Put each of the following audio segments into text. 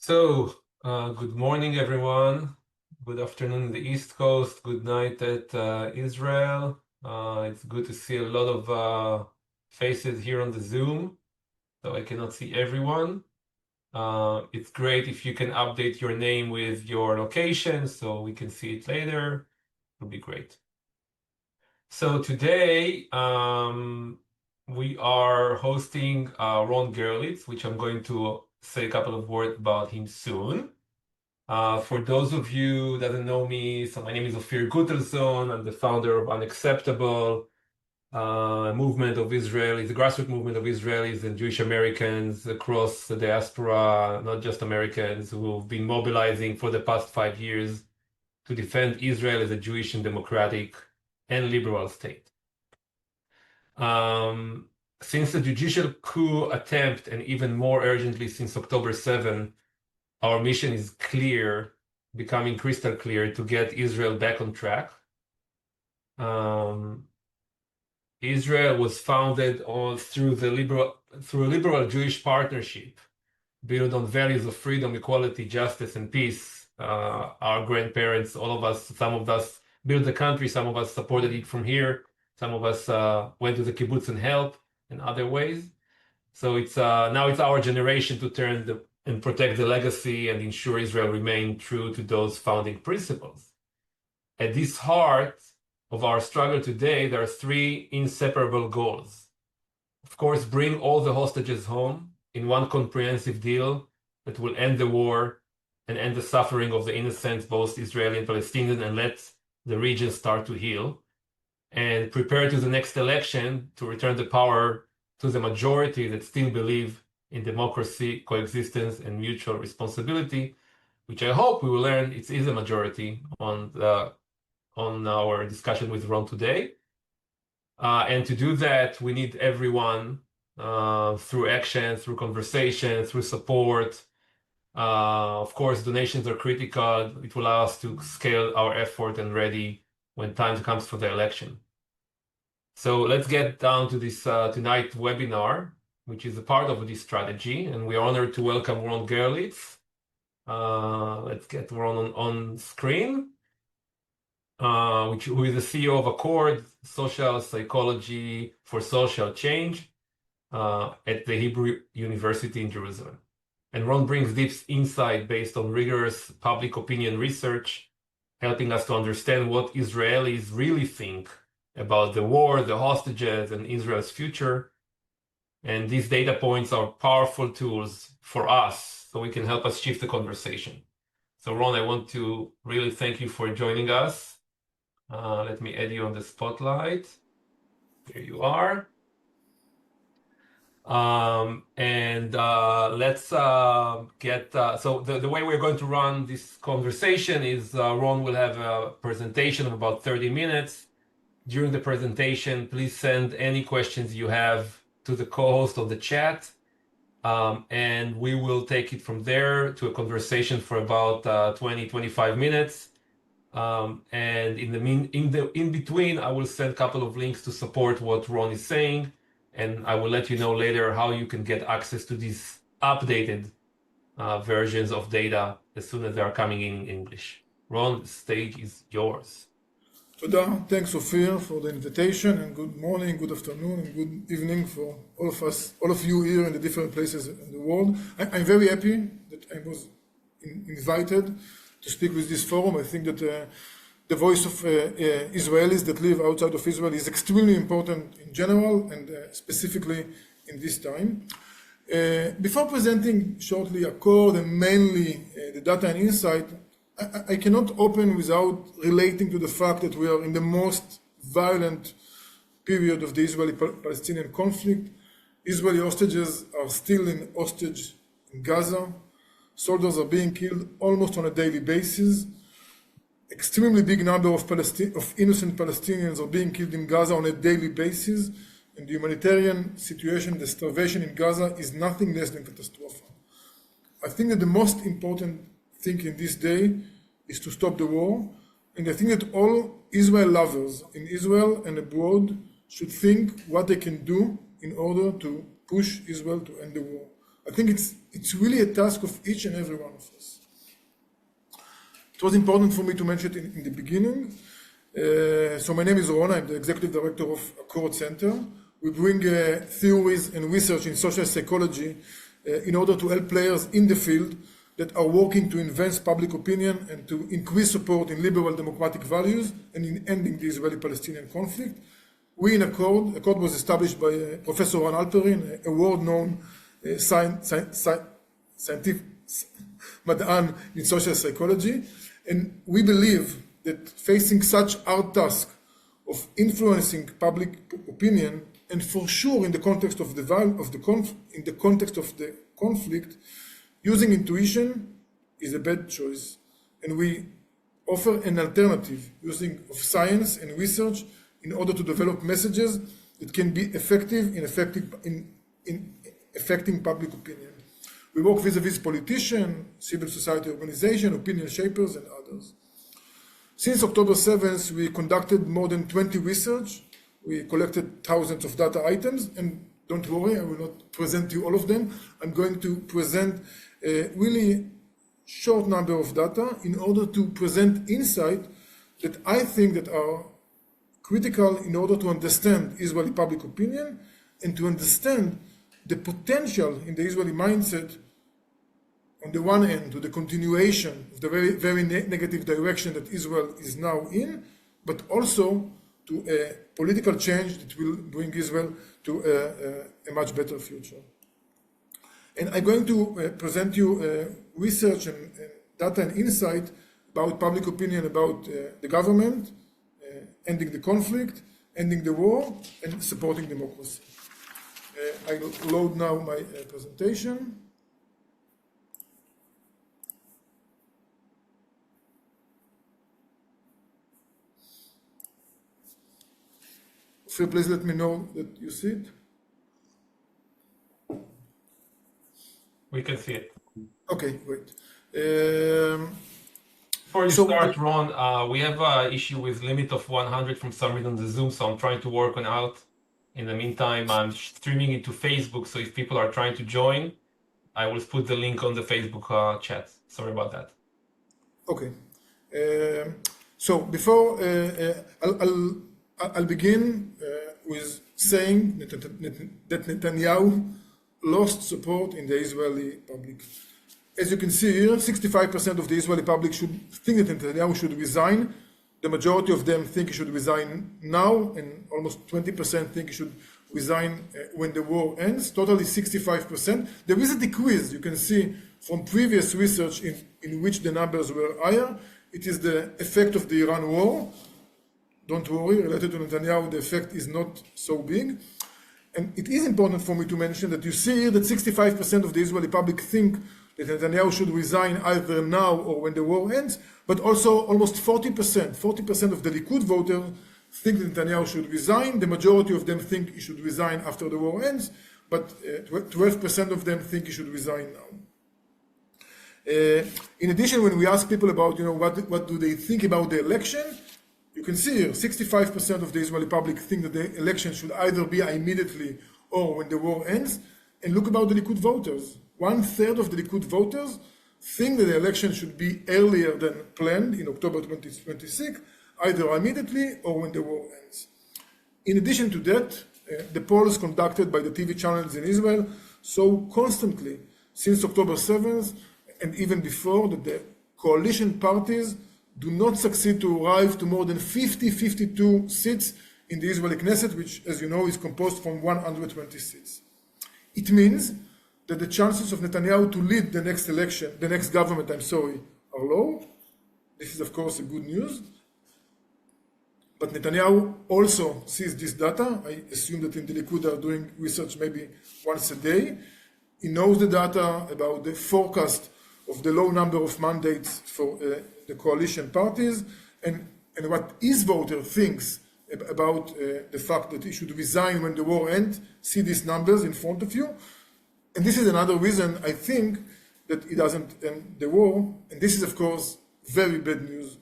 Good morning, everyone. Good afternoon in the East Coast. Good night at Israel. It's good to see a lot of faces here on the Zoom, though I cannot see everyone. It's great if you can update your name with your location so we can see it later. It would be great. So today we are hosting Ron Gerlitz, which I'm going to say a couple of words about him soon. For those of you that don't know me, so my name is Offir Gutelzon. I'm the founder of UnXeptable, movement of Israelis, the grassroots movement of Israelis and Jewish Americans across the diaspora, not just Americans, who've been mobilizing for the past 5 years to defend Israel as a Jewish and democratic and liberal state. Since the judicial coup attempt, and even more urgently since October 7, our mission is clear, becoming crystal clear, to get Israel back on track. Israel was founded through a liberal Jewish partnership built on values of freedom, equality, justice, and peace. Our grandparents, all of us, some of us built the country, some of us supported it from here, some of us went to the kibbutz and helped in other ways. So now it's our generation to turn and protect the legacy and ensure Israel remain true to those founding principles. At this heart of our struggle today, there are three inseparable goals. Of course, bring all the hostages home in one comprehensive deal that will end the war and end the suffering of the innocent, both Israeli and Palestinian, and let the region start to heal. And prepare to the next election to return the power to the majority that still believe in democracy, coexistence, and mutual responsibility, which I hope we will learn it is a majority on our discussion with Ron today. And to do that, we need everyone through action, through conversation, through support. Of course, donations are critical. It will allow us to scale our effort and ready when time comes for the election. So let's get down to this tonight webinar, which is a part of this strategy, and we are honored to welcome Ron Gerlitz. Let's get Ron on screen, who is the CEO of aChord, Social Psychology for Social Change at the Hebrew University in Jerusalem. And Ron brings deep insight based on rigorous public opinion research, helping us to understand what Israelis really think about the war, the hostages, and Israel's future. And these data points are powerful tools for us, so we can help us shift the conversation. So Ron, I want to really thank you for joining us. Let me add you on the spotlight. Here you are. Let's get, so the way we're going to run this conversation is Ron will have a presentation of about 30 minutes. During the presentation, please send any questions you have to the co-host of the chat, and we will take it from there to a conversation for about 20-25 minutes. And in between, I will send a couple of links to support what Ron is saying, and I will let you know later how you can get access to these updated versions of data as soon as they are coming in English. Ron, the stage is yours. Thanks, Offir, for the invitation, and good morning, good afternoon, and good evening for all of us, all of you here in the different places in the world. I'm very happy that I was invited to speak with this forum. I think that the voice of Israelis that live outside of Israel is extremely important in general and specifically in this time. Before presenting shortly aChord and mainly the data and insight, I cannot open without relating to the fact that we are in the most violent period of the Israeli-Palestinian conflict. Israeli hostages are still in hostage in Gaza. Soldiers are being killed almost on a daily basis. Extremely big number of innocent Palestinians are being killed in Gaza on a daily basis. And the humanitarian situation, the starvation in Gaza is nothing less than catastrophic. I think that the most important thing in this day is to stop the war, and I think that all Israel lovers in Israel and abroad should think what they can do in order to push Israel to end the war. I think it's really a task of each and every one of us. It was important for me to mention it in the beginning. So my name is Ron, I'm the Executive Director of aChord Center. We bring theories and research in social psychology in order to help players in the field that are working to advance public opinion and to increase support in liberal democratic values and in ending the Israeli-Palestinian conflict. We in aChord was established by Professor Ron Alperin, a world-known scientific mad'an in social psychology, and we believe that facing such hard task of influencing public opinion, and for sure in the context of the conflict, using intuition is a bad choice, and we offer an alternative using of science and research in order to develop messages that can be effective in affecting public opinion. We work vis-a-vis politicians, civil society organizations, opinion shapers, and others. Since October 7th, we conducted more than 20 research. We collected thousands of data items, and don't worry, I will not present you all of them. I'm going to present a really short number of data in order to present insight that I think that are critical in order to understand Israeli public opinion and to understand the potential in the Israeli mindset, on the one hand, to the continuation of the very negative direction that Israel is now in, but also to a political change that will bring Israel to a much better future. And I'm going to present you research and data and insight about public opinion about the government, ending the conflict, ending the war, and supporting democracy. I will load now my presentation. So please let me know that you see it. We can see it. Okay, great. Before you start, Ron, we have an issue with limit of 100 from some reason on the Zoom, so I'm trying to work on out. In the meantime, I'm streaming it to Facebook, so if people are trying to join, I will put the link on the Facebook chat. Sorry about that. Okay. So before I'll begin with saying that Netanyahu lost support in the Israeli public. As you can see here, 65% of the Israeli public should think that Netanyahu should resign. The majority of them think he should resign now, and almost 20% think he should resign when the war ends. Totally 65%. There is a decrease, you can see, from previous research in which the numbers were higher. It is the effect of the Iran war. Don't worry, related to Netanyahu, the effect is not so big. And it is important for me to mention that you see here that 65% of the Israeli public think that Netanyahu should resign either now or when the war ends, but also almost 40% of the Likud voters think that Netanyahu should resign. The majority of them think he should resign after the war ends, but 12% of them think he should resign now. In addition, when we ask people about, what do they think about the election, you can see here, 65% of the Israeli public think that the election should either be immediately or when the war ends. And look about the Likud voters. 1/3 of the Likud voters think that the election should be earlier than planned in October 2026, either immediately or when the war ends. In addition to that, the polls conducted by the TV channels in Israel show constantly, since October 7th, and even before, that the coalition parties do not succeed to arrive to more than 52 seats in the Israeli Knesset, which, as you know, is composed from 120 seats. It means that the chances of Netanyahu to lead the next government, are low. This is, of course, a good news. But Netanyahu also sees this data. I assume that in the Likud they are doing research maybe once a day. He knows the data about the forecast of the low number of mandates for the coalition parties, and what his voter thinks about the fact that he should resign when the war ends. See these numbers in front of you. And this is another reason I think that he doesn't end the war. And this is, of course, very bad news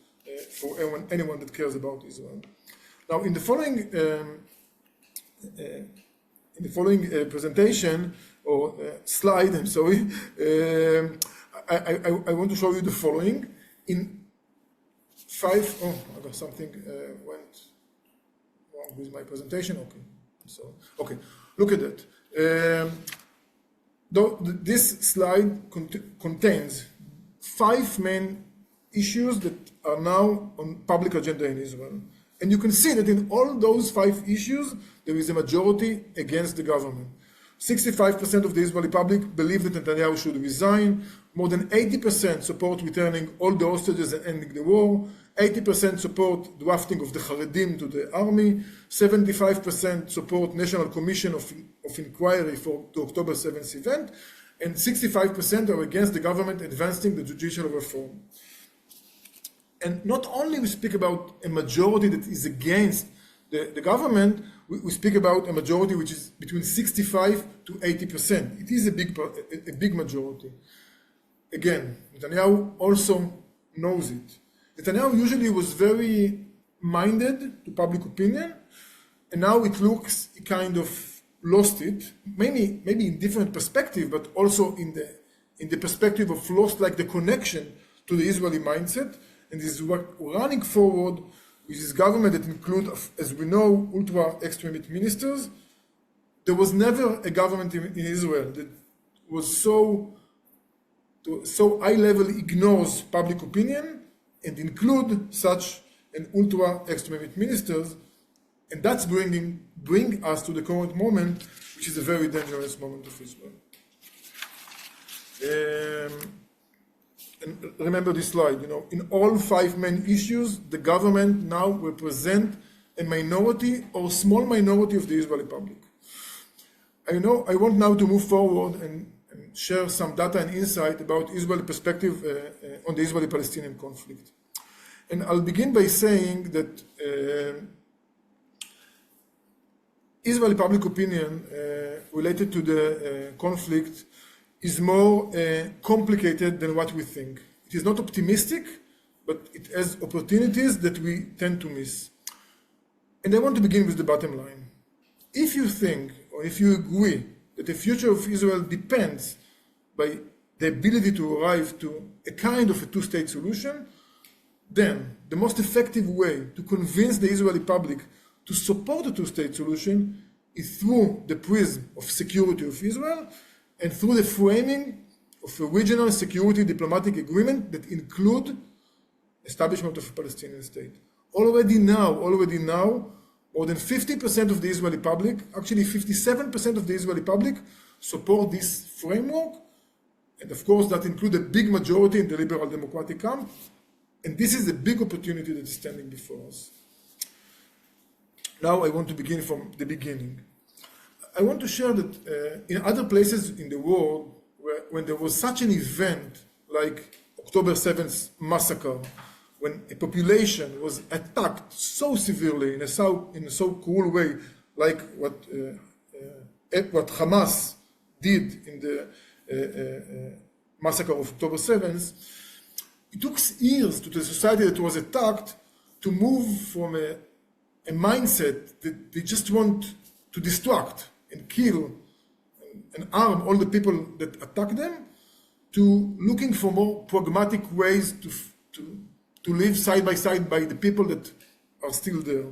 for anyone that cares about Israel. Now, in the following presentation, or slide, I'm sorry, I want to show you the following. In I got something went wrong with my presentation. Okay, so okay, look at that. This slide contains 5 main issues that are now on public agenda in Israel. And you can see that in all those 5 issues, there is a majority against the government. 65% of the Israeli public believe that Netanyahu should resign. More than 80% support returning all the hostages and ending the war. 80% support drafting of the Haredim to the army. 75% support National Commission of Inquiry for the October 7th event. And 65% are against the government advancing the judicial reform. And not only we speak about a majority that is against the government, we speak about a majority which is between 65 to 80%. It is a big majority. Again, Netanyahu also knows it. Netanyahu usually was very minded to public opinion, and now it looks he kind of lost it, maybe in different perspective, but also in the perspective of lost like the connection to the Israeli mindset, and is running forward with his government that include, as we know, ultra-extremist ministers. There was never a government in Israel that was so high level ignores public opinion and include such an ultra-extremist ministers, and that's bring us to the current moment, which is a very dangerous moment of Israel. And remember this slide, in all 5 main issues, the government now represent a minority or small minority of the Israeli public. I want now to move forward and share some data and insight about Israeli perspective on the Israeli-Palestinian conflict. And I'll begin by saying that Israeli public opinion related to the conflict is more complicated than what we think. It is not optimistic, but it has opportunities that we tend to miss. And I want to begin with the bottom line. If you think, or if you agree, that the future of Israel depends by the ability to arrive to a kind of a 2-state solution, then the most effective way to convince the Israeli public to support a 2-state solution is through the prism of security of Israel and through the framing of a regional security diplomatic agreement that include establishment of a Palestinian state. Already now, more than 50% of the Israeli public, actually 57% of the Israeli public, support this framework. And of course, that includes a big majority in the liberal democratic camp. And this is a big opportunity that is standing before us. Now I want to begin from the beginning. I want to share that in other places in the world, when there was such an event like October 7th massacre, when a population was attacked so severely in a so cruel way, like what Hamas did in the massacre of October 7th, it took years to the society that was attacked to move from a mindset that they just want to destruct and kill and arm all the people that attack them, to looking for more pragmatic ways to live side by side by the people that are still there.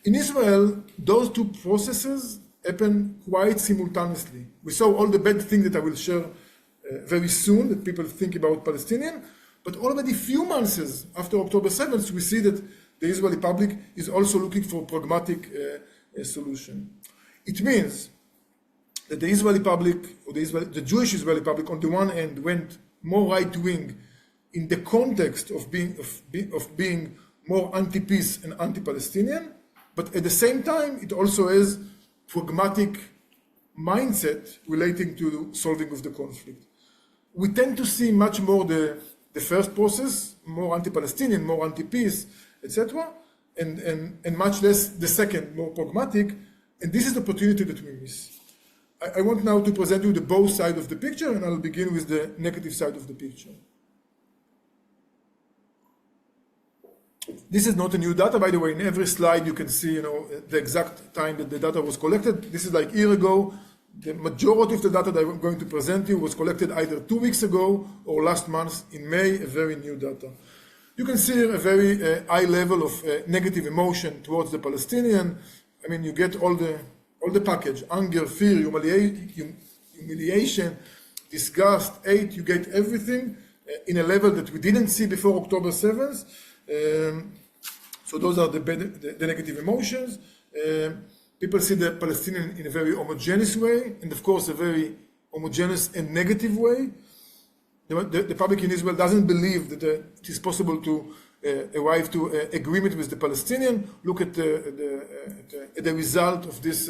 In Israel, those 2 processes happen quite simultaneously. We saw all the bad things that I will share very soon that people think about Palestinian, but already few months after October 7th, we see that the Israeli public is also looking for a pragmatic solution. It means that the Israeli public, or the Jewish Israeli public, on the one hand, went more right-wing in the context of being more anti-peace and anti-Palestinian, but at the same time, it also has pragmatic mindset relating to solving of the conflict. We tend to see much more the first process, more anti-Palestinian, more anti-peace, etc., and much less the second, more pragmatic, and this is the opportunity that we miss. I want now to present you the both sides of the picture, and I'll begin with the negative side of the picture. This is not a new data, by the way. In every slide you can see, the exact time that the data was collected. This is like a year ago. The majority of the data that I'm going to present you was collected either 2 weeks ago or last month in May, a very new data. You can see here a very high level of negative emotion towards the Palestinian. I mean, you get all the package: anger, fear, humiliation, disgust, hate. You get everything in a level that we didn't see before October 7th. So those are the negative emotions. People see the Palestinian in a very homogeneous way, and of course a very homogeneous and negative way. The public in Israel doesn't believe that it is possible to arrive to agreement with the Palestinian. Look at the result of this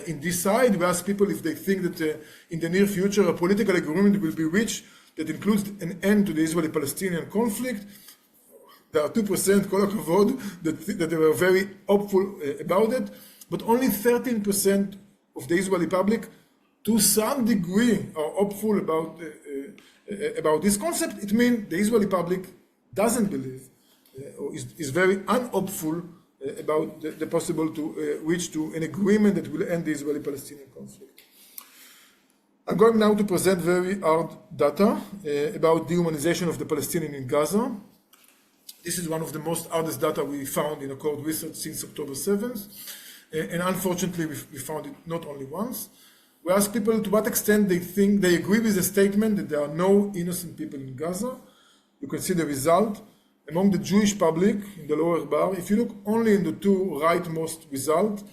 in this side. We ask people if they think that in the near future a political agreement will be reached that includes an end to the Israeli-Palestinian conflict. There are 2%, kol hakavod, that they were very hopeful about it, but only 13% of the Israeli public, to some degree, are hopeful about this concept. It means the Israeli public doesn't believe, or is very unhopeful about the possible to reach to an agreement that will end the Israeli-Palestinian conflict. I'm going now to present very hard data about dehumanization of the Palestinian in Gaza. This is one of the most hardest data we found in aChord research since October 7th. And unfortunately, we found it not only once. We asked people to what extent they think they agree with the statement that there are no innocent people in Gaza. You can see the result. Among the Jewish public in the lower bar, if you look only in the two rightmost results,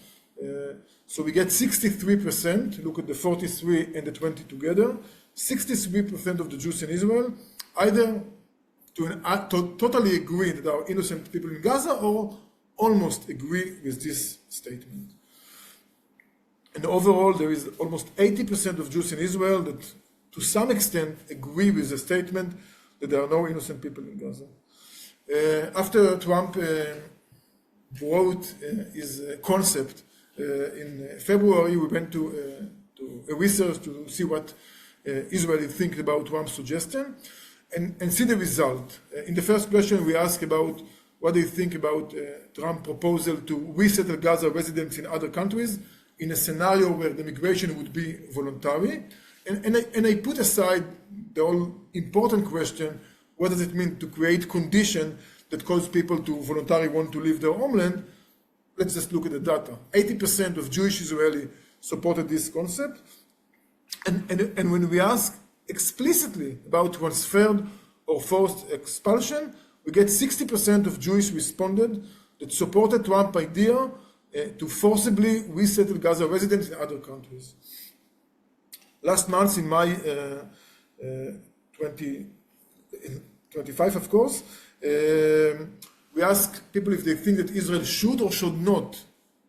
so we get 63%, look at the 43 and the 20 together, 63% of the Jews in Israel either to totally agree that there are innocent people in Gaza or almost agree with this statement. And overall, there is almost 80% of Jews in Israel that to some extent agree with the statement that there are no innocent people in Gaza. After Trump brought his concept in February, we went to a research to see what Israelis think about Trump's suggestion and see the result. In the first question, we asked about what they think about Trump's proposal to resettle Gaza residents in other countries in a scenario where the migration would be voluntary. And I put aside the all important question, what does it mean to create conditions that cause people to voluntarily want to leave their homeland? Let's just look at the data. 80% of Jewish Israelis supported this concept. And when we ask explicitly about transferred or forced expulsion, we get 60% of Jews responded that supported Trump's idea to forcibly resettle Gaza residents in other countries. Last month, in May 25, of course, we asked people if they think that Israel should or should not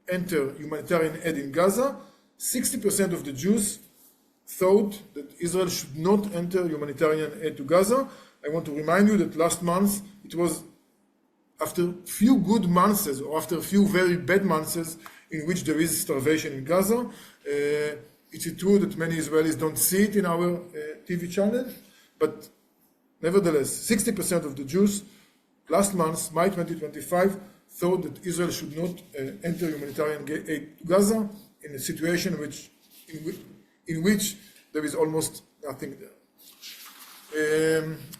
enter humanitarian aid in Gaza. 60% of the Jews thought that Israel should not enter humanitarian aid to Gaza. I want to remind you that last month, it was after few good months or after a few very bad months in which there is starvation in Gaza. It's true that many Israelis don't see it in our TV channel, but nevertheless, 60% of the Jews last month, May 2025, thought that Israel should not enter humanitarian aid to Gaza in a situation in which there is almost nothing there.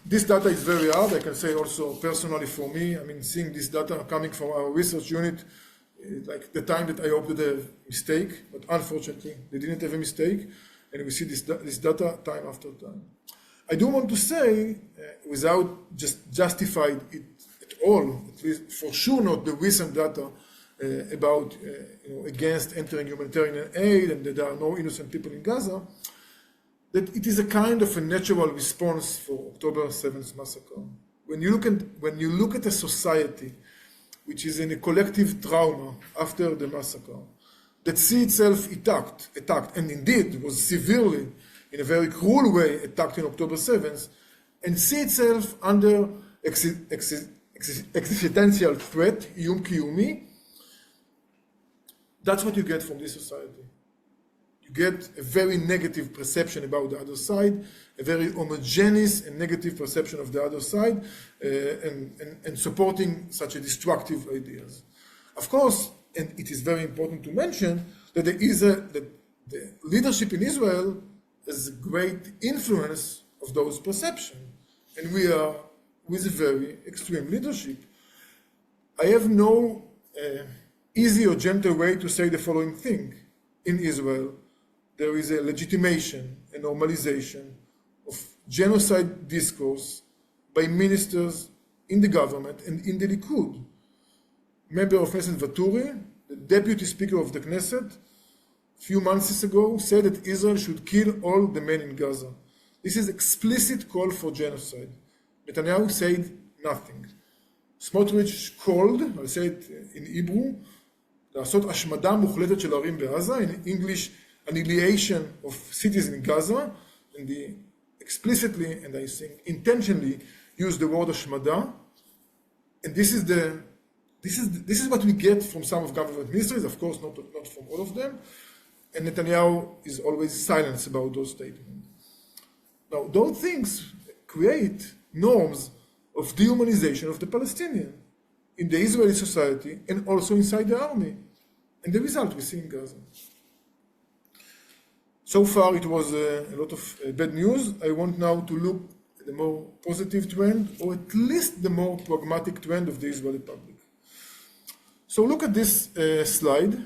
This data is very hard. I can say also personally for me, I mean, seeing this data coming from our research unit, like the time that I hoped that they have a mistake, but unfortunately they didn't have a mistake, and we see this data time after time. I do want to say, without just justifying it at all, at least for sure not the recent data about against entering humanitarian aid and that there are no innocent people in Gaza, that it is a kind of a natural response for October 7th massacre. When you look at a society which is in a collective trauma after the massacre, that see itself attacked, and indeed was severely, in a very cruel way, attacked on October 7th, and see itself under existential threat, iyum kiyumi, that's what you get from this society. You get a very negative perception about the other side, a very homogeneous and negative perception of the other side, and supporting such a destructive ideas. Of course, and it is very important to mention that the leadership in Israel has a great influence of those perceptions. And we are with a very extreme leadership. I have no easy or gentle way to say the following thing. In Israel, there is a legitimation, a normalization of genocide discourse by ministers in the government and in the Likud. Member of Knesset Vaturi, the deputy speaker of the Knesset, a few months ago said that Israel should kill all the men in Gaza. This is explicit call for genocide. Netanyahu said nothing. Smotrich called, I'll say it in Hebrew, לעשות השמדה מוחלטת של ערים בעזה, in English, annihilation of cities in Gaza, and he explicitly, and I think intentionally, used the word השמדה, and this is what we get from some of government ministries, of course not from all of them, and Netanyahu is always silent about those statements. Now, those things create norms of dehumanization of the Palestinian in the Israeli society and also inside the army. And the result we see in Gaza. So far it was a lot of bad news. I want now to look at the more positive trend, or at least the more pragmatic trend of the Israeli public. So look at this slide.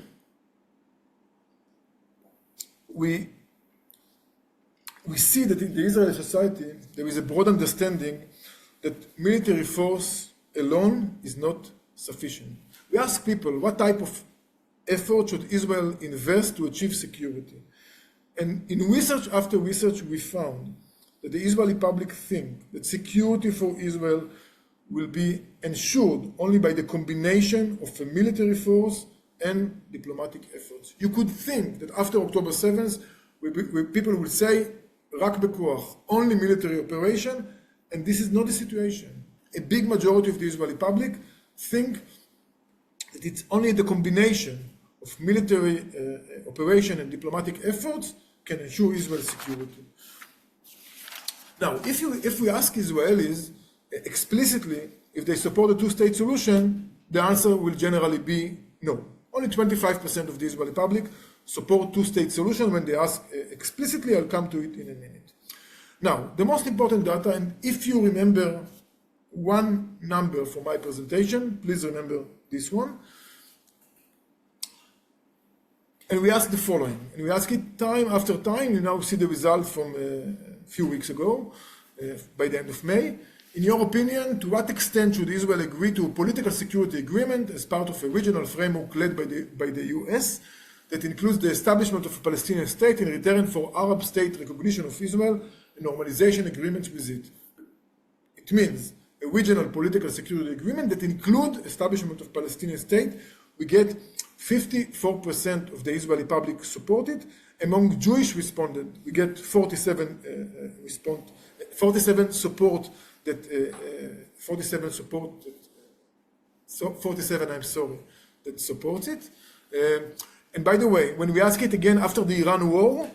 We see that in the Israeli society there is a broad understanding that military force alone is not sufficient. We ask people, what type of effort should Israel invest to achieve security? And in research after research, we found that the Israeli public think that security for Israel will be ensured only by the combination of a military force and diplomatic efforts. You could think that after October 7th, people will say, רק בכוח, only military operation, and this is not the situation. A big majority of the Israeli public think that it's only the combination of military operation and diplomatic efforts can ensure Israel's security. Now, if we ask Israelis explicitly if they support a two-state solution, the answer will generally be no. Only 25% of the Israeli public support two-state solution. When they ask explicitly, I'll come to it in a minute. Now, the most important data, and if you remember one number for my presentation, please remember this one. And we ask the following, and we ask it time after time. You now see the result from a few weeks ago, by the end of May. In your opinion, to what extent should Israel agree to a political security agreement as part of a regional framework led by the US that includes the establishment of a Palestinian state in return for Arab state recognition of Israel and normalization agreements with it? It means a regional political security agreement that includes establishment of Palestinian state. We get 54% of the Israeli public support it. Among Jewish respondents, we get 47 support that 47 that supports it. And by the way, when we ask it again after the Iran war,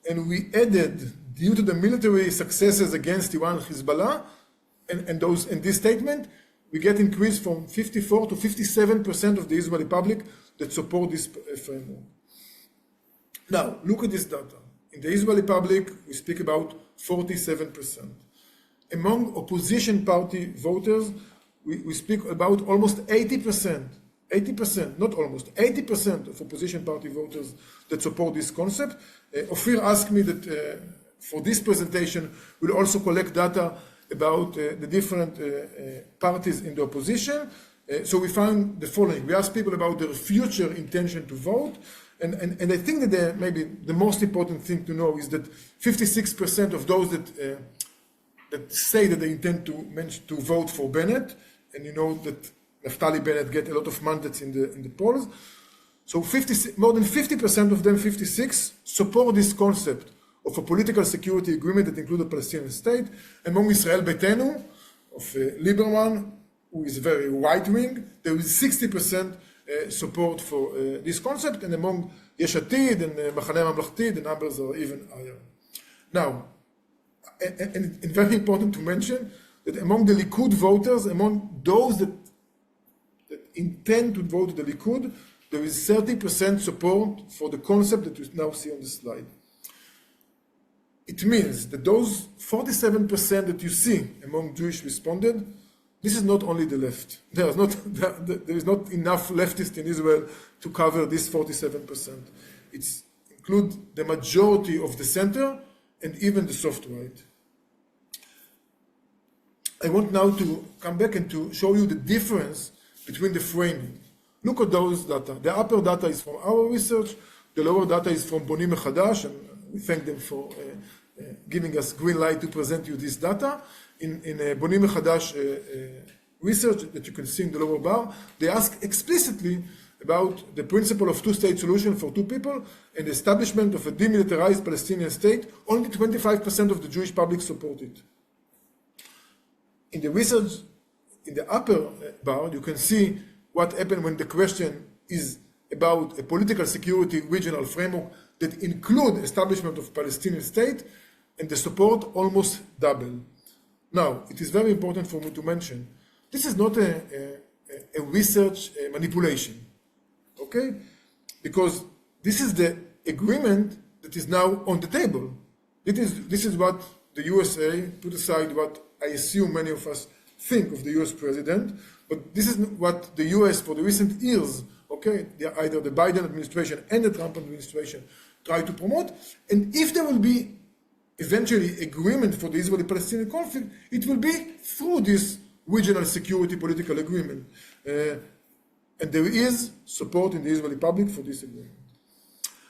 and we added due to the military successes against Iran and Hezbollah, and this statement, we get increase from 54 to 57% of the Israeli public that support this framework. Now, look at this data. In the Israeli public, we speak about 47%. Among opposition party voters, we speak about almost 80%, not almost, 80% of opposition party voters that support this concept. Offir asked me that for this presentation, we'll also collect data about the different parties in the opposition. So we found the following. We asked people about their future intention to vote. And I think that maybe the most important thing to know is that 56% of those that say that they intend to vote for Bennett, and you know that Naftali Bennett get a lot of mandates in the polls. So more than 50% of them, 56, support this concept of a political security agreement that includes a Palestinian state. Among Israel Beitenu, of Lieberman, who is very right-wing, there is 60% support for this concept, and among Yesh Atid and Machaneh Mamlachti, the numbers are even higher. Now, and very important to mention that among the Likud voters, among those that intend to vote the Likud, there is 30% support for the concept that you now see on the slide. It means that those 47% that you see among Jewish responded, this is not only the left. There is not enough leftists in Israel to cover this 47%. It's include the majority of the center and even the soft right. I want now to come back and to show you the difference between the framing. Look at those data. The upper data is from our research, the lower data is from Bonim Mechadash, and we thank them for giving us green light to present you this data. In Bonim Mechadash research that you can see in the lower bar, they ask explicitly about the principle of two-state solution for two people and the establishment of a demilitarized Palestinian state. Only 25% of the Jewish public support it. In the research, in the upper bar, you can see what happened when the question is about a political security regional framework that include establishment of Palestinian state, and the support almost double. Now, it is very important for me to mention, this is not a research manipulation, okay? Because this is the agreement that is now on the table. This is what the USA put aside, what I assume many of us think of the US president, but this is what the US for the recent years, okay, either the Biden administration and the Trump administration try to promote. And if there will be eventually agreement for the Israeli-Palestinian conflict, it will be through this regional security political agreement. And there is support in the Israeli public for this agreement.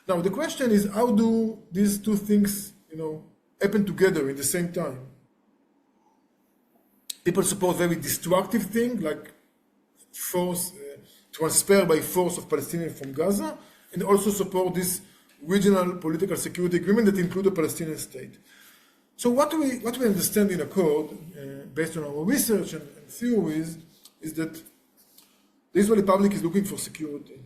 Now, the question is, how do these two things, happen together at the same time? People support very destructive things like force, transfer by force of Palestinians from Gaza, and also support this regional political security agreement that includes a Palestinian state. So what we understand in aChord, based on our research and theories, is that the Israeli public is looking for security.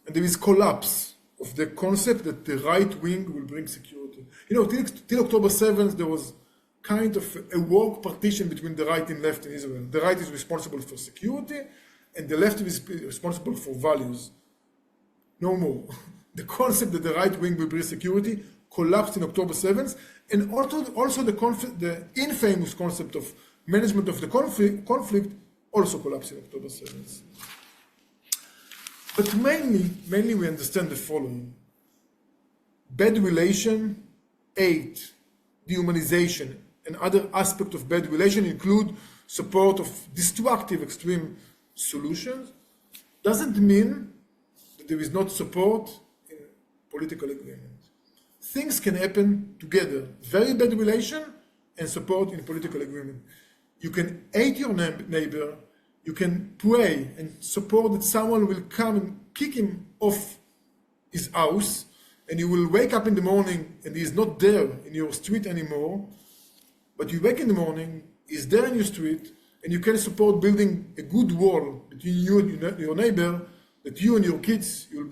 And there is collapse of the concept that the right wing will bring security. Till October 7th, there was kind of a work partition between the right and left in Israel. The right is responsible for security, and the left is responsible for values. No more. The concept that the right wing will bring security collapsed in October 7th, and also the infamous concept of management of the conflict also collapsed in October 7th. But mainly we understand the following. Bad relation, hate, dehumanization, and other aspects of bad relation include support of destructive extreme solutions. Doesn't mean that there is not support in political agreement. Things can happen together. Very bad relation and support in political agreement. You can hate your neighbor, you can pray and support that someone will come and kick him off his house, and you will wake up in the morning and he is not there in your street anymore, but you wake in the morning, he's there in your street, and you can support building a good wall between you and your neighbor, that you and your kids will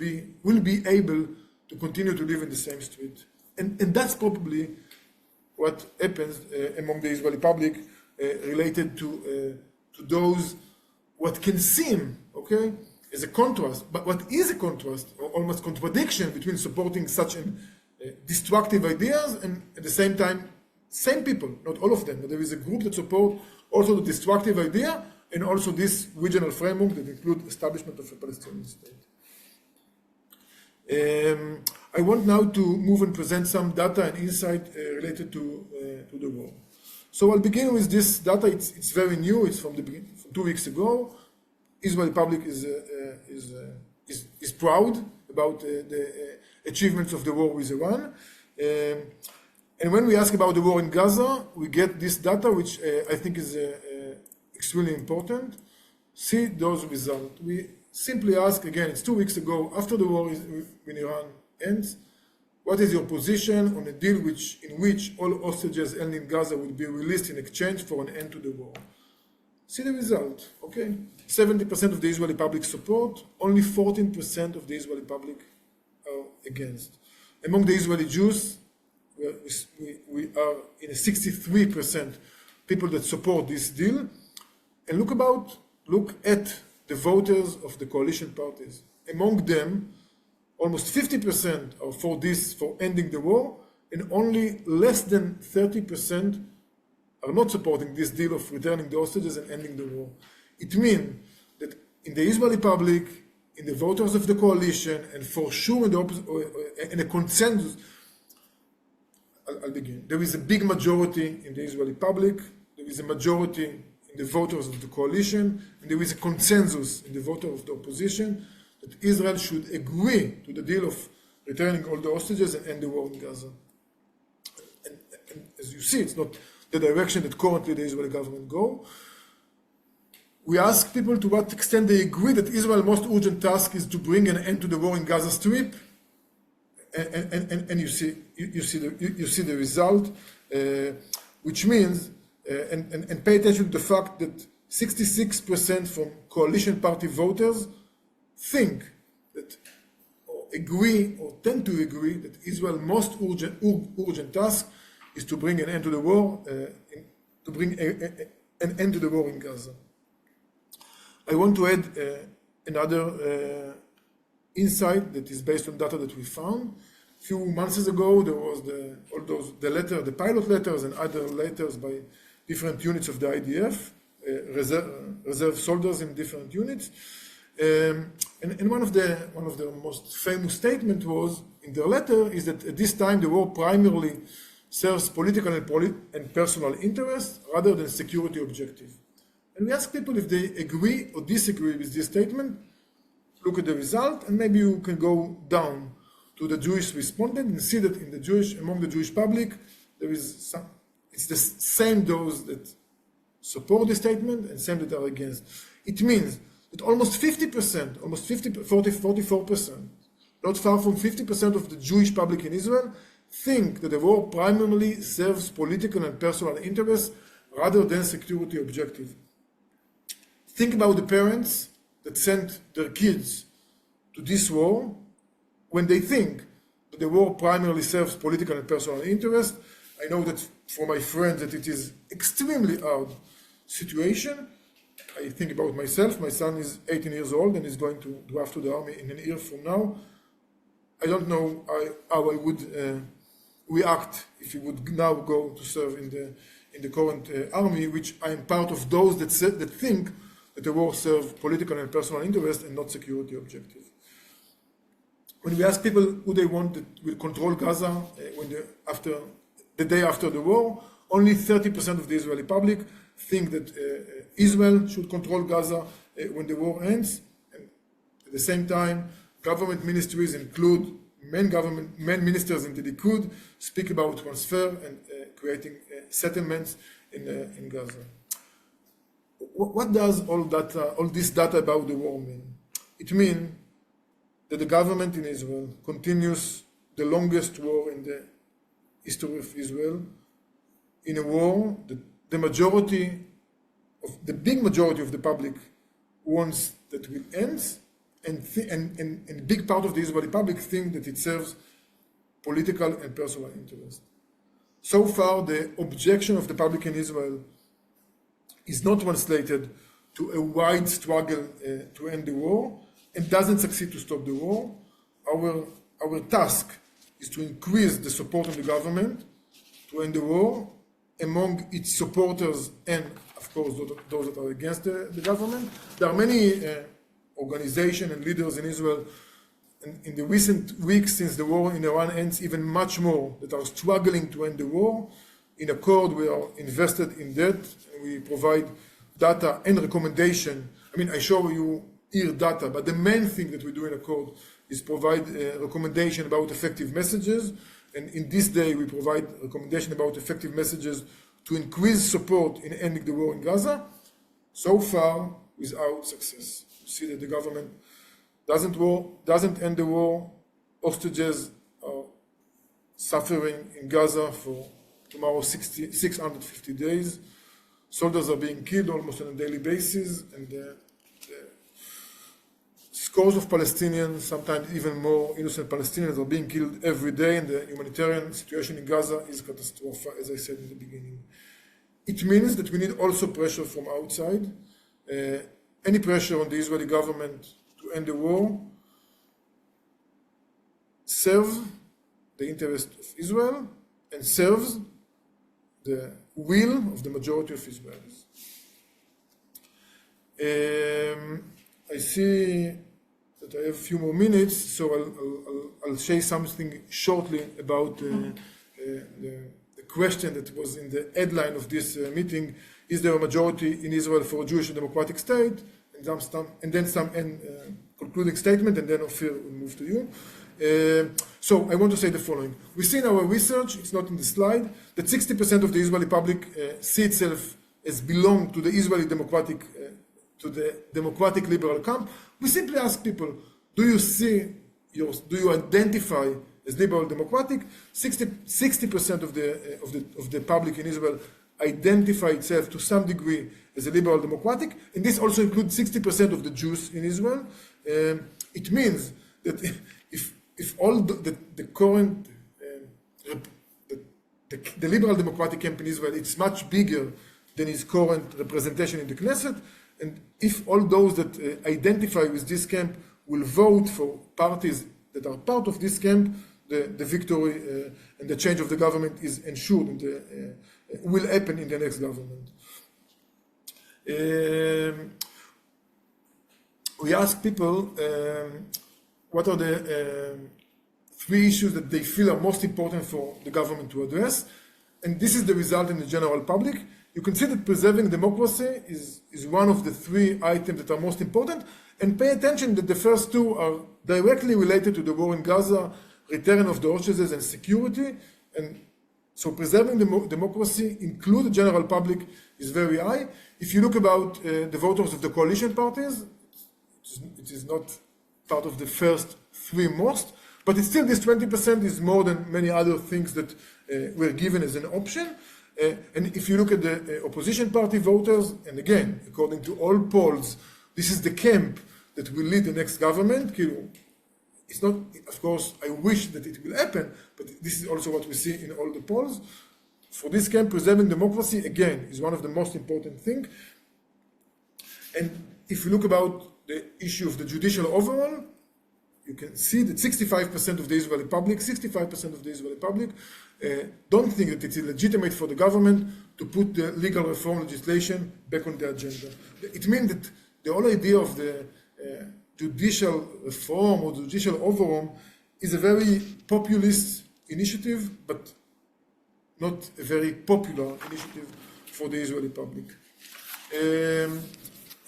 be able to continue to live in the same street. And that's probably what happens among the Israeli public related to those, what can seem, okay, as a contrast, but what is a contrast, or almost contradiction between supporting such destructive ideas and at the same time, same people, not all of them, but there is a group that support also the destructive idea and also this regional framework that includes establishment of a Palestinian state. I want now to move and present some data and insight related to the war. So I'll begin with this data. It's very new. It's from 2 weeks ago. Israeli public is proud about the achievements of the war with Iran. And when we ask about the war in Gaza, we get this data, which I think is extremely important. See those results. We simply ask, again, it's 2 weeks ago, after the war in Iran ends, what is your position on a deal in which all hostages held in Gaza will be released in exchange for an end to the war? See the result, okay? 70% of the Israeli public support, only 14% of the Israeli public are against. Among the Israeli Jews, we are in a 63% people that support this deal. And look at the voters of the coalition parties. among them, almost 50% are for ending the war, and only less than 30% are not supporting this deal of returning the hostages and ending the war. It means that in the Israeli public, in the voters of the coalition, and for sure in a consensus, I'll begin. There is a big majority in the Israeli public, there is a majority in the voters of the coalition, and there is a consensus in the voters of the opposition that Israel should agree to the deal of returning all the hostages and end the war in Gaza. And as you see, it's not the direction that currently the Israeli government go. We ask people to what extent they agree that Israel's most urgent task is to bring an end to the war in Gaza Strip, and you see the result, which means and pay attention to the fact that 66% from coalition party voters think that or agree or tend to agree that Israel's most urgent task is to bring an end to the war, to bring an end to the war in Gaza. I want to add another insight that is based on data that we found. A few months ago, there was the pilot letters and other letters by different units of the IDF, reserve soldiers in different units. And one of the most famous statements was in their letter is that at this time the war primarily serves political and personal interests rather than security objective. And we ask people if they agree or disagree with this statement. Look at the result, and maybe you can go down to the Jewish respondent and see that among the Jewish public, there is it's the same those that support the statement and same that are against. It means that almost 50%, 44%, not far from 50% of the Jewish public in Israel think that the war primarily serves political and personal interests rather than security objective. Think about the parents that sent their kids to this war when they think that the war primarily serves political and personal interest. I know that for my friends that it is extremely hard situation. I think about myself. My son is 18 years old and is going to draft to the army in a year from now. I don't know how I would react if he would now go to serve in the current army, which I am part of those that think that the war serves political and personal interest and not security objective. When we ask people who they want that will control Gaza after the day after the war, only 30% of the Israeli public think that Israel should control Gaza when the war ends. And at the same time, government ministries include main ministers in the Likud speak about transfer and creating settlements in Gaza. What does all this data about the war mean? It means that the government in Israel continues the longest war in the history of Israel, in a war that the big majority of the public wants that will end, and a big part of the Israeli public think that it serves political and personal interest. So far, the objection of the public in Israel is not translated to a wide struggle to end the war and doesn't succeed to stop the war. Our task is to increase the support of the government to end the war among its supporters and, of course, those that are against the government. There are many organizations and leaders in Israel in the recent weeks since the war in Iran ends, even much more, that are struggling to end the war. In aChord, we are invested in that. We provide data and recommendation. I mean, I show you here data, but the main thing that we do in aChord is provide recommendation about effective messages. And in this day, we provide recommendation about effective messages to increase support in ending the war in Gaza. So far, without success. You see that the government doesn't end the war. Hostages are suffering in Gaza for tomorrow 650 days. Soldiers are being killed almost on a daily basis, and the scores of Palestinians, sometimes even more innocent Palestinians, are being killed every day, and the humanitarian situation in Gaza is catastrophic, as I said in the beginning. It means that we need also pressure from outside. Any pressure on the Israeli government to end the war serves the interest of Israel and serves the will of the majority of Israelis. I see that I have a few more minutes, so I'll say something shortly about the question that was in the headline of this meeting: is there a majority in Israel for a Jewish and democratic state? And then some concluding statement, and then Offir will move to you. So I want to say the following. We see in our research, it's not in the slide, that 60% of the Israeli public see itself as belong to the Israeli democratic, to the democratic liberal camp. We simply ask people, do you identify as liberal democratic? 60% of the public in Israel identify itself to some degree as a liberal democratic, and this also includes 60% of the Jews in Israel. It means that if all the current the liberal democratic camp in Israel, it's much bigger than its current representation in the Knesset, and if all those that identify with this camp will vote for parties that are part of this camp, the victory and the change of the government is ensured and will happen in the next government. We ask people what are the three issues that they feel are most important for the government to address, and this is the result in the general public. You can see that preserving democracy is one of the three items that are most important, and pay attention that the first two are directly related to the war in Gaza, return of the hostages, and security. And so preserving democracy, include the general public, is very high. If you look about the voters of the coalition parties, it is not part of the first three most, but it's still this 20% is more than many other things that were given as an option. And if you look at the opposition party voters, and again, according to all polls, this is the camp that will lead the next government. It's not, of course, I wish that it will happen, but this is also what we see in all the polls. For this camp, preserving democracy, again, is one of the most important things. And if you look about the issue of the judicial overall, you can see that 65% of the Israeli public, don't think that it's illegitimate for the government to put the legal reform legislation back on the agenda. It means that the whole idea of the judicial reform or judicial overhaul is a very populist initiative, but not a very popular initiative for the Israeli public.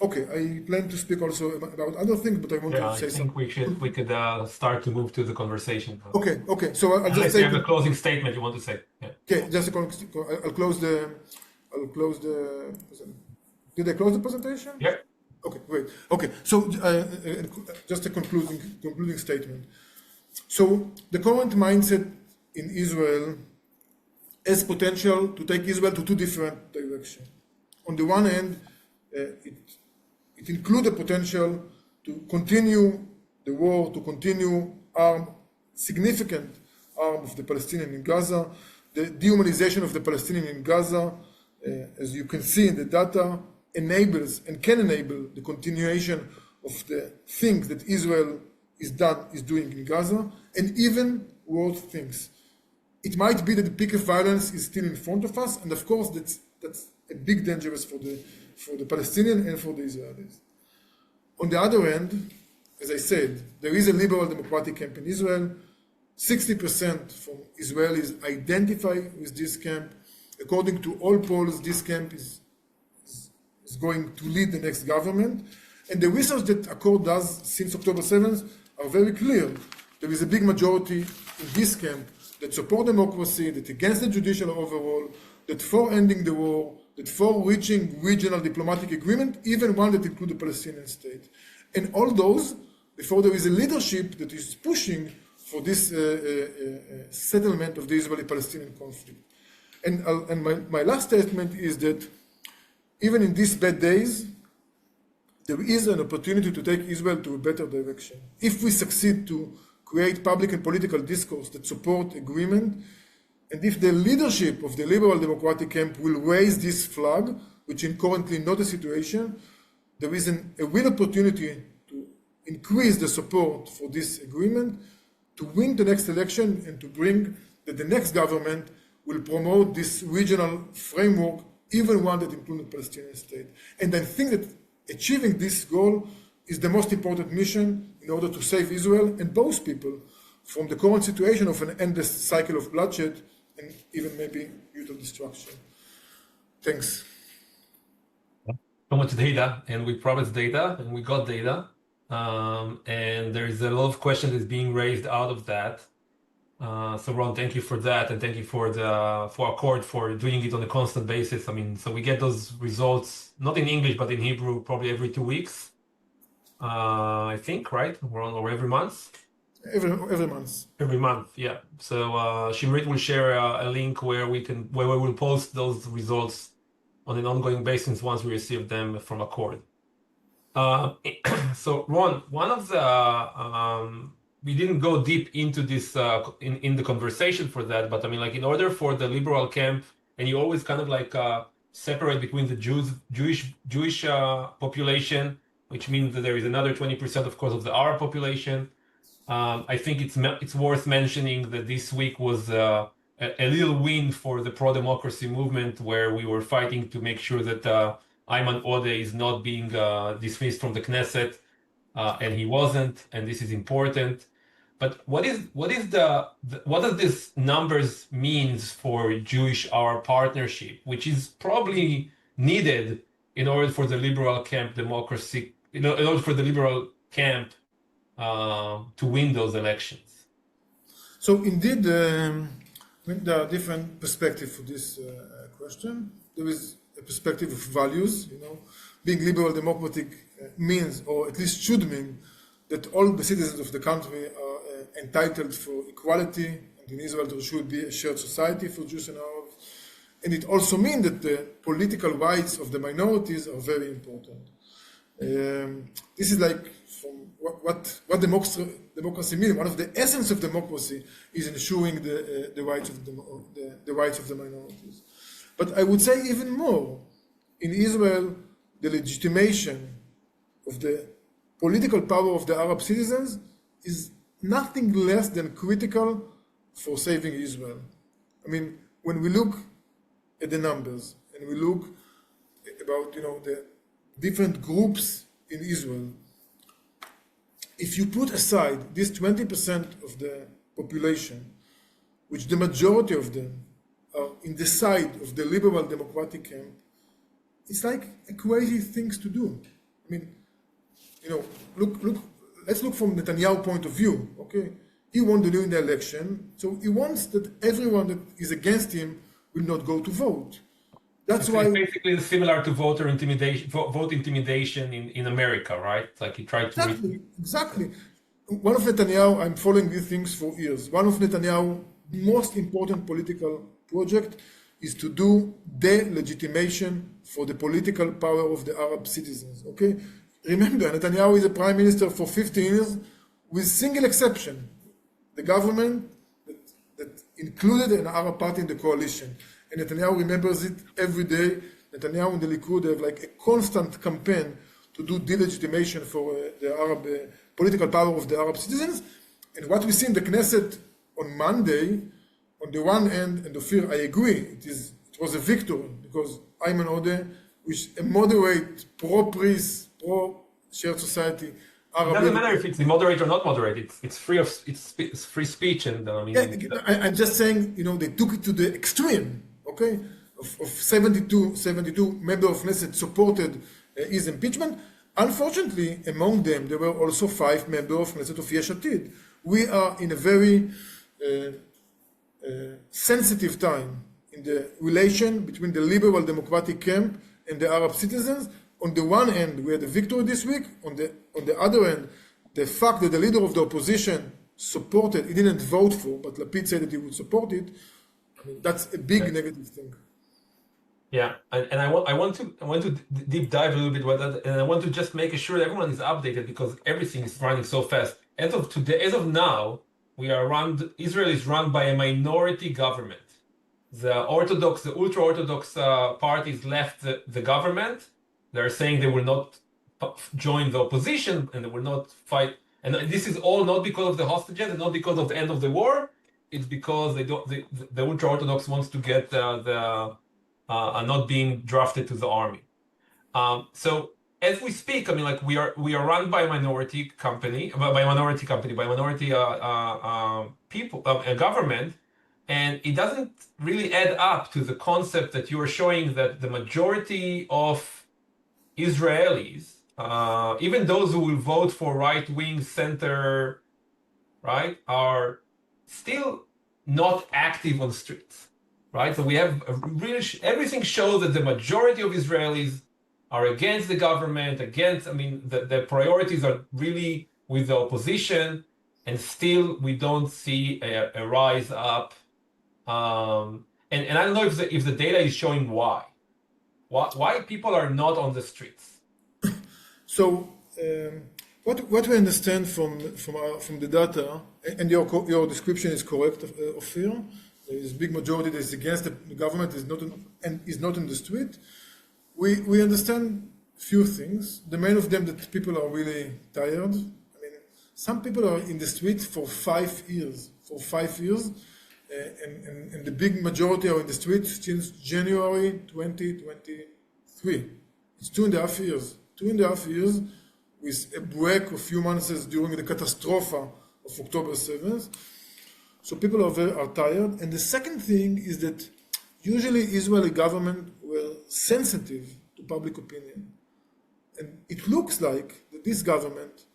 Okay, I plan to speak also about other things, but I want to say something. I think we could start to move to the conversation. Okay. So I'll just say. You have a closing statement you want to say. Yeah. Okay, I'll close the. Did I close the presentation? Yeah. Okay, great. Okay, so just a concluding statement. So the current mindset in Israel has potential to take Israel to two different directions. On the one hand, it includes the potential to continue the war, to continue significant harm of the Palestinian in Gaza, the dehumanization of the Palestinian in Gaza, as you can see in the data, enables and can enable the continuation of the things that Israel is doing in Gaza, and even worse things. It might be that the peak of violence is still in front of us, and of course that's a big danger for the Palestinian and for the Israelis. On the other hand, as I said, there is a liberal democratic camp in Israel. 60% from Israelis identify with this camp. According to all polls, this camp is going to lead the next government. And the research that aChord does since October 7th are very clear. There is a big majority in this camp that support democracy, that against the judicial overhaul, that for ending the war, that for reaching regional diplomatic agreement, even one that includes the Palestinian state. And all those, before there is a leadership that is pushing for this settlement of the Israeli-Palestinian conflict. And my last statement is that even in these bad days, there is an opportunity to take Israel to a better direction. If we succeed to create public and political discourse that support agreement, and if the leadership of the liberal democratic camp will raise this flag, which is currently not a situation, there is a real opportunity to increase the support for this agreement, to win the next election and to bring that the next government will promote this regional framework, even one that includes the Palestinian state. And I think that achieving this goal is the most important mission in order to save Israel and both people from the current situation of an endless cycle of bloodshed and even maybe mutual destruction. Thanks. So much data, and we promised data, and we got data. And there is a lot of questions that's being raised out of that. So Ron, thank you for that, and thank you for aChord for doing it on a constant basis. I mean, so we get those results not in English but in Hebrew probably every 2 weeks. I think, right? Ron, or every month? Every month. Every month, yeah. So Shimrit will share a link where we will post those results on an ongoing basis once we receive them from aChord. So Ron, one of the we didn't go deep into this in the conversation for that, but I mean, like, in order for the liberal camp, and you always kind of like separate between the Jewish population, which means that there is another 20%, of course, of the Arab population. I think it's worth mentioning that this week was a little win for the pro-democracy movement, where we were fighting to make sure that Ayman Odeh is not being dismissed from the Knesset, and he wasn't, and this is important. But what does this numbers means for Jewish-Arab partnership, which is probably needed in order for the liberal camp democracy, in order for the liberal camp to win those elections? So indeed, there are different perspectives for this question. There is a perspective of values. Being liberal democratic means, or at least should mean, that all the citizens of the country are entitled for equality, and in Israel there should be a shared society for Jews and Arabs. And it also means that the political rights of the minorities are very important. This is like from what democracy means. One of the essence of democracy is ensuring the rights of the minorities. But I would say even more, in Israel, the legitimation of the political power of the Arab citizens is nothing less than critical for saving Israel. I mean, when we look at the numbers and we look about the different groups in Israel, if you put aside this 20% of the population, which the majority of them are in the side of the liberal democratic camp, it's like a crazy things to do. I mean, let's look from Netanyahu's point of view, okay? He won the election, so he wants that everyone that is against him will not go to vote. That's why it's basically similar to vote intimidation in America, right? Like he tried to exactly. One of Netanyahu, I'm following these things for years. One of Netanyahu's most important political project is to do delegitimation for the political power of the Arab citizens. Okay, remember, Netanyahu is a prime minister for 15 years, with single exception, the government that included an Arab party in the coalition. And Netanyahu remembers it every day. Netanyahu and the Likud have like a constant campaign to do delegitimation for the Arab political power of the Arab citizens. And what we see in the Knesset on Monday, on the one hand, and Offir, I agree, it was a victory, because Ayman Odeh, which is a moderate, pro-peace, pro-shared society, Arab. It doesn't matter if it's moderate or not moderate. It's free speech, and I mean. Yeah, I'm just saying, they took it to the extreme. Okay, of 72 members of Knesset supported his impeachment. Unfortunately, among them, there were also 5 members of Knesset of Yesh Atid. We are in a very sensitive time in the relation between the liberal democratic camp and the Arab citizens. On the one hand, we had a victory this week. On the other hand, the fact that the leader of the opposition supported, he didn't vote for, but Lapid said that he would support it. I mean, that's a big negative thing. Yeah, and I want to deep dive a little bit with that, and I want to just make sure that everyone is updated, because everything is running so fast. As of now, Israel is run by a minority government. The ultra-Orthodox parties left the government. They're saying they will not join the opposition and they will not fight And this is all not because of the hostages and not because of the end of the war. It's because the ultra-Orthodox wants to get not being drafted to the army. So as we speak, I mean, like we are run by a minority company, people, a government, and it doesn't really add up to the concept that you are showing that the majority of Israelis, even those who will vote for right-wing center, right, are still not active on the streets, right? So we have everything shows that the majority of Israelis are against the government, the priorities are really with the opposition, and still we don't see a rise up. And I don't know if the data is showing why people are not on the streets. So what we understand from the data, and your description is correct, Offir. There is a big majority that is against the government, is not in the street. We understand few things. The main of them that people are really tired. I mean, some people are in the street for 5 years. And the big majority are in the street since January 2023. It's 2.5 years. 2.5 years with a break of few months during the catastrophe of October 7th. So people are tired. And the second thing is that usually Israeli government were sensitive to public opinion. And it looks like that this government,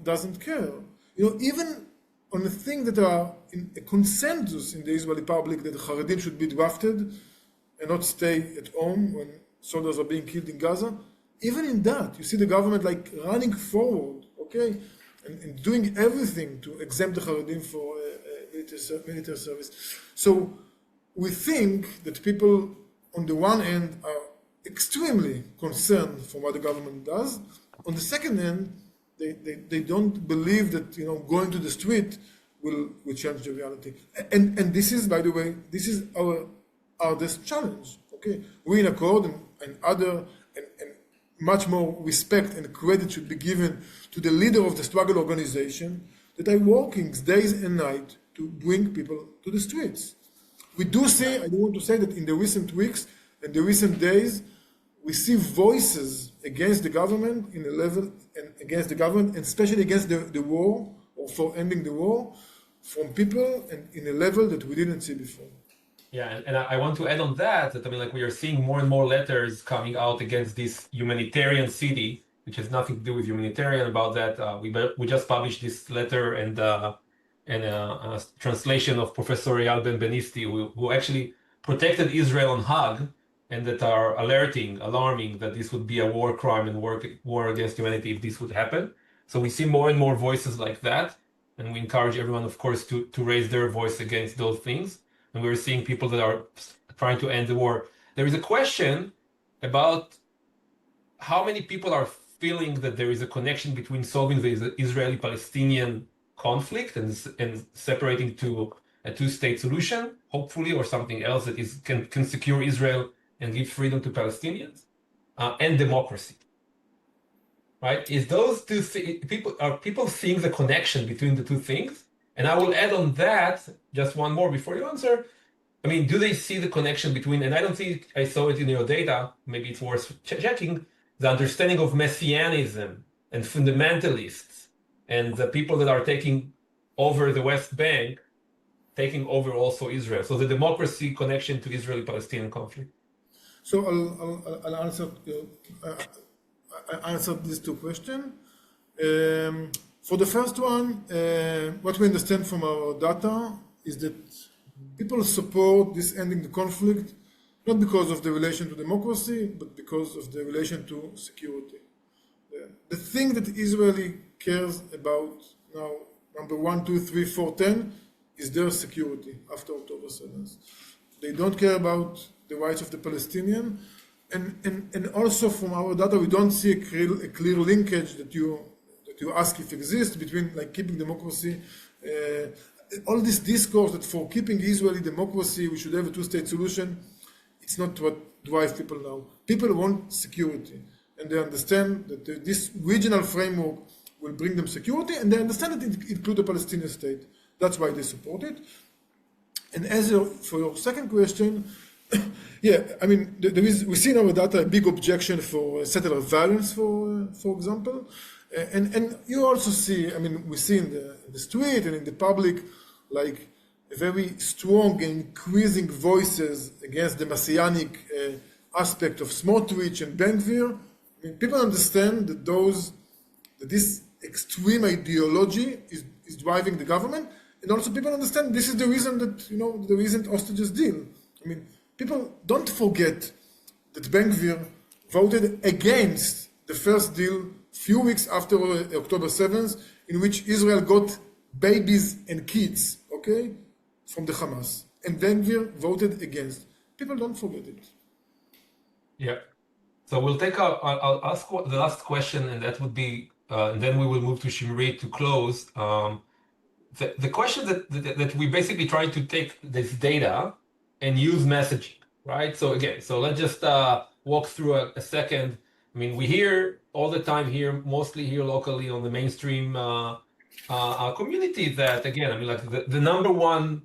doesn't care. Even on the things that are in a consensus in the Israeli public that the Haredim should be drafted and not stay at home when soldiers are being killed in Gaza. Even in that, you see the government like running forward, okay, and doing everything to exempt the Haredim for military service. So we think that people, on the one hand, are extremely concerned for what the government does. On the second hand, they don't believe that going to the street will change the reality. And this is, by the way, this is our hardest challenge. Okay, we in aChord and other and much more respect and credit should be given to the leader of the struggle organization that are working days and night to bring people to the streets. We do see, I don't want to say that in the recent weeks and the recent days, we see voices against the government in a level, and against the government, and especially against the war, or for ending the war, from people and in a level that we didn't see before. Yeah, and I want to add on that we are seeing more and more letters coming out against this humanitarian city, which has nothing to do with humanitarian. About that, we just published this letter and a translation of Professor Eyal Ben-Benisti, who actually protected Israel on Hague, and that are alarming that this would be a war crime and war against humanity if this would happen. So we see more and more voices like that, and we encourage everyone, of course, to raise their voice against those things. And we're seeing people that are trying to end the war. There is a question about how many people are feeling that there is a connection between solving the Israeli-Palestinian conflict and separating to a two-state solution, hopefully, or something else that can secure Israel and give freedom to Palestinians, and democracy. Right? Is those two people seeing the connection between the two things? And I will add on that just one more before you answer. I mean, do they see the connection between, and I don't think I saw it in your data, maybe it's worth checking, the understanding of messianism and fundamentalists and the people that are taking over the West Bank, taking over also Israel. So the democracy connection to Israeli-Palestinian conflict. So I'll answer these two questions. For the first one, what we understand from our data is that people support this ending the conflict, not because of the relation to democracy, but because of the relation to security. The thing that Israeli cares about now, number 1, 2, 3, 4, 10, is their security after October 7th. They don't care about the rights of the Palestinian, and also from our data, we don't see a clear linkage that you ask if exists between keeping democracy, all this discourse that for keeping Israeli democracy we should have a two-state solution. It's not what drives people now. People want security, and they understand that this regional framework will bring them security, and they understand that it includes a Palestinian state. That's why they support it. And for your second question, yeah, I mean, we see in our data a big objection for settler violence, for example. And you also see, I mean, we see in the street and in the public, like very strong and increasing voices against the messianic aspect of Smotrich and Ben Gvir. I mean, people understand that this extreme ideology is driving the government, and also people understand this is the reason that there isn't hostages deal. I mean, people don't forget that Ben Gvir voted against the first deal few weeks after October 7th, in which Israel got babies and kids, okay, from the Hamas, and Ben Gvir voted against. People don't forget it. Yeah. So we'll take I'll ask the last question, and that would be, and then we will move to Shimrit to close. The question that we basically try to take this data and use messaging, right? So again, let's just walk through a second. I mean, we hear all the time here, mostly here locally on the mainstream community, that again, I mean, like the number one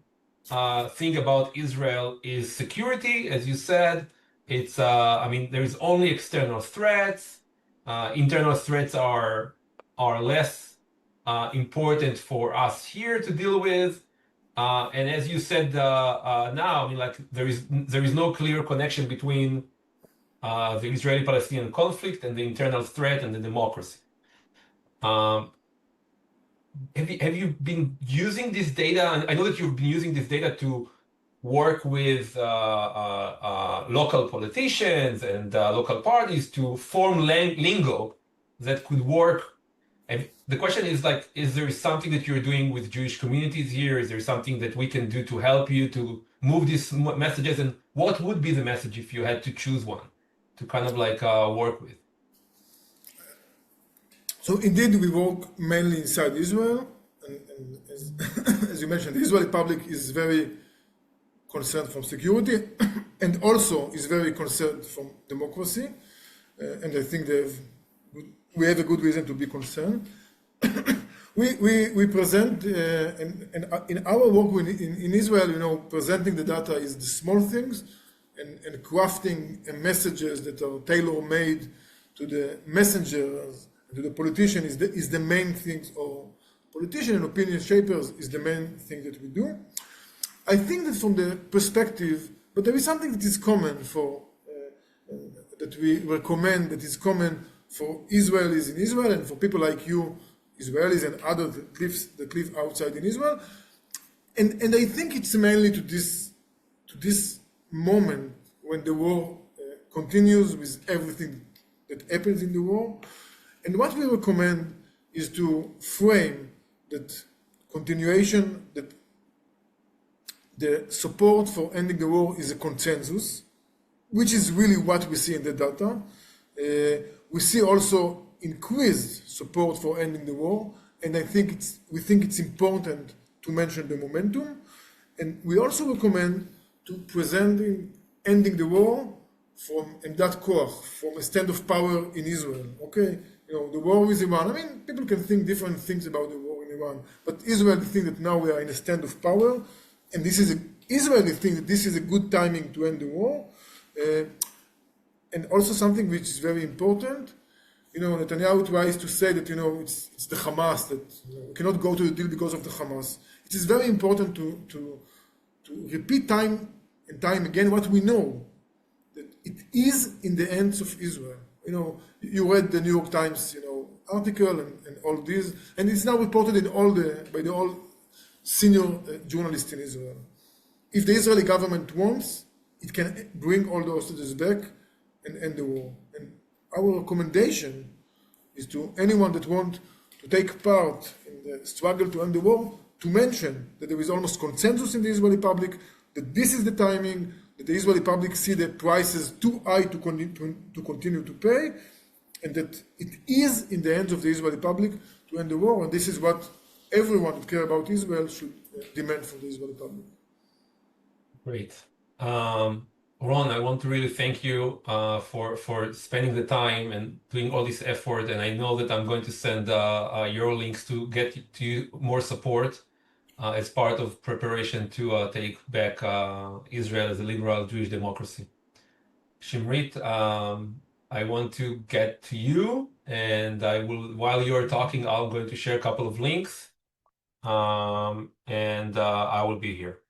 thing about Israel is security, as you said. It's I mean, there is only external threats. Internal threats are less important for us here to deal with. And as you said now, I mean, like there is no clear connection between the Israeli-Palestinian conflict and the internal threat and the democracy. Have you been using this data? And I know that you've been using this data to work with local politicians and local parties to form lingo that could work. And the question is, like, is there something that you're doing with Jewish communities here? Is there something that we can do to help you to move these messages? And what would be the message if you had to choose one to kind of like work with? So indeed, we work mainly inside Israel, and as you mentioned, the Israeli public is very concerned from security, and also is very concerned from democracy, and I think we have a good reason to be concerned. We present, and in our work in Israel, presenting the data is the small things, and crafting messages that are tailor-made to the messengers, to the politician is the main thing, or politician and opinion shapers is the main thing that we do. I think that from the perspective, but there is something that is common that we recommend, that is common for Israelis in Israel and for people like you, Israelis and others that live outside in Israel. And I think it's mainly to this moment when the war continues with everything that happens in the war. And what we recommend is to frame that continuation, that the support for ending the war is a consensus, which is really what we see in the data. We see also increased support for ending the war, and we think it's important to mention the momentum. And we also recommend to presenting ending the war from Emdat Koach, from a stand of power in Israel. Okay, the war with Iran. I mean, people can think different things about the war in Iran, but Israel thinks that now we are in a stand of power, and Israeli thinks that this is a good timing to end the war. And also something which is very important, Netanyahu tries to say that, it's the Hamas, that we cannot go to the deal because of the Hamas. It is very important to repeat time and time again what we know, that it is in the hands of Israel. You read the New York Times, article and all this, and it's now reported by all senior journalists in Israel. If the Israeli government wants, it can bring all the hostages back and end the war. And our recommendation is to anyone that wants to take part in the struggle to end the war, to mention that there is almost consensus in the Israeli public, that this is the timing, that the Israeli public see the prices too high to continue to pay, and that it is in the hands of the Israeli public to end the war, and this is what everyone who cares about Israel should demand from the Israeli public. Great. Ron, I want to really thank you for spending the time and doing all this effort. And I know that I'm going to send your links to get to you more support as part of preparation to take back Israel as a liberal Jewish democracy. Shimrit, I want to get to you, and I will, while you're talking, I'm going to share a couple of links, and I will be here.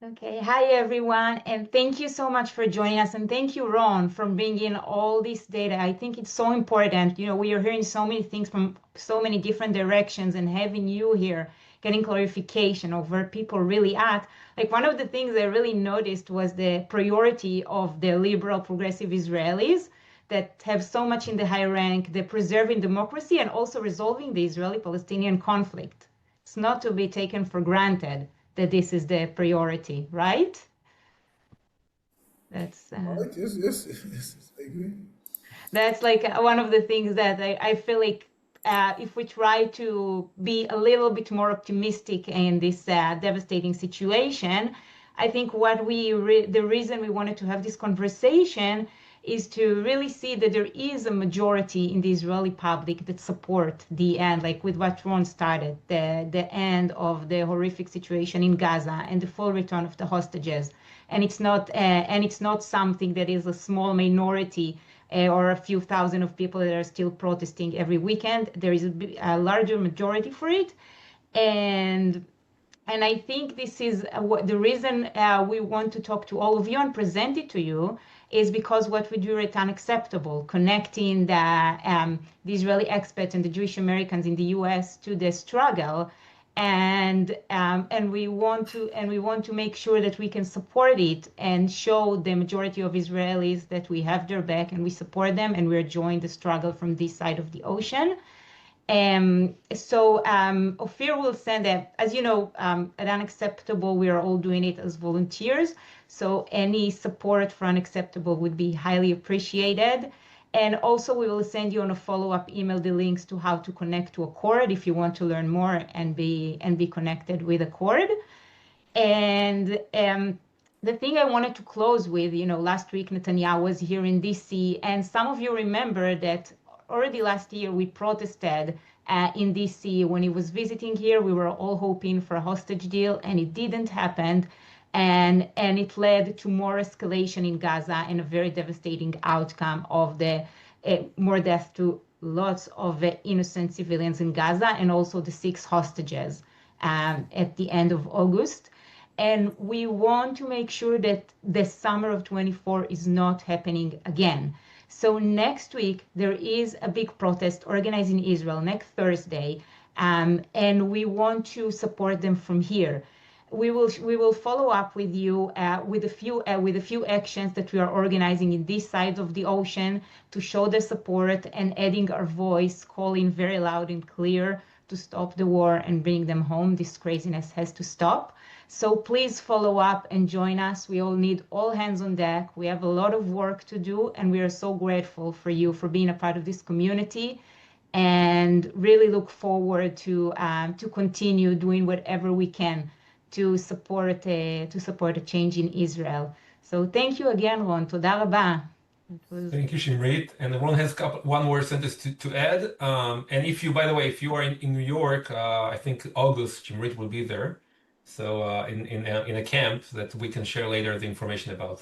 Okay, hi everyone, and thank you so much for joining us, and thank you, Ron, for bringing all this data. I think it's so important. We are hearing so many things from so many different directions, and having you here getting clarification of where people really at. Like one of the things I really noticed was the priority of the liberal progressive Israelis that have so much in the high rank, the preserving democracy and also resolving the Israeli-Palestinian conflict. It's not to be taken for granted that this is the priority, right? That's Right? Yes, yes, yes, I agree. that's like one of the things that I feel like if we try to be a little bit more optimistic in this devastating situation, I think the reason we wanted to have this conversation is to really see that there is a majority in the Israeli public that support the end, like with what Ron started, the end of the horrific situation in Gaza and the full return of the hostages. And it's not something that is a small minority or a few thousand of people that are still protesting every weekend. There is a larger majority for it. And I think this is the reason we want to talk to all of you and present it to you is because what we do is unacceptable, connecting the Israeli expats and the Jewish Americans in the U.S. to the struggle, and we want to make sure that we can support it and show the majority of Israelis that we have their back and we support them and we're joining the struggle from this side of the ocean. Offir will send that, as you know, at UnXeptable, we are all doing it as volunteers. So any support for UnXeptable would be highly appreciated. And also we will send you on a follow-up email the links to how to connect to aChord if you want to learn more and be connected with aChord. And the thing I wanted to close with, last week Netanyahu was here in DC, and some of you remember that already last year we protested in DC when he was visiting here. We were all hoping for a hostage deal, and it didn't happen. And it led to more escalation in Gaza and a very devastating outcome of the more death to lots of innocent civilians in Gaza and also the 6 hostages at the end of August. And we want to make sure that the summer of 24 is not happening again. So next week, there is a big protest organized in Israel next Thursday, and we want to support them from here. We will follow up with you with a few actions that we are organizing in this side of the ocean to show the support and adding our voice, calling very loud and clear to stop the war and bring them home. This craziness has to stop. So please follow up and join us. We all need all hands on deck. We have a lot of work to do, and we are so grateful for you for being a part of this community, and really look forward to continue doing whatever we can to support a change in Israel. So thank you again, Ron. Toda rabba. Thank you, Shimrit. And Ron has one more sentence to add. And if you, by the way, if you are in New York, I think August, Shimrit will be there. So in a camp that we can share later the information about.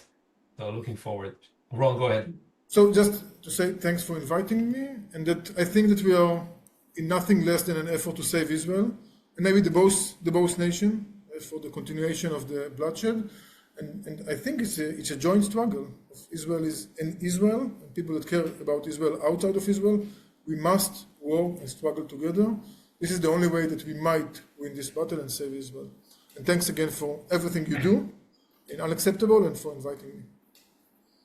So looking forward. Ron, go ahead. So just to say thanks for inviting me, and that I think that we are in nothing less than an effort to save Israel, and maybe the both nation for the continuation of the bloodshed. And I think it's a joint struggle of Israelis and Israel, and people that care about Israel outside of Israel. We must work and struggle together. This is the only way that we might win this battle and save Israel. And thanks again for everything you do in UnXeptable and for inviting me.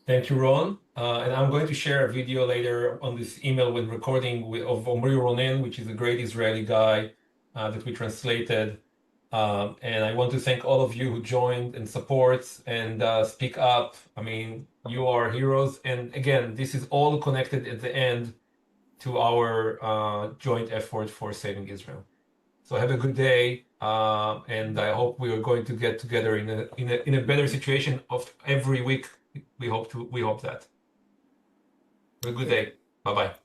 Thank you, Ron. And I'm going to share a video later on this email with recording of Omri Ronen, which is a great Israeli guy that we translated. And I want to thank all of you who joined and supports and speak up. I mean, you are heroes. And again, this is all connected at the end to our joint effort for saving Israel. So have a good day, and I hope we are going to get together in a better situation of every week. We hope that. Have a good Thank you. day. Bye bye.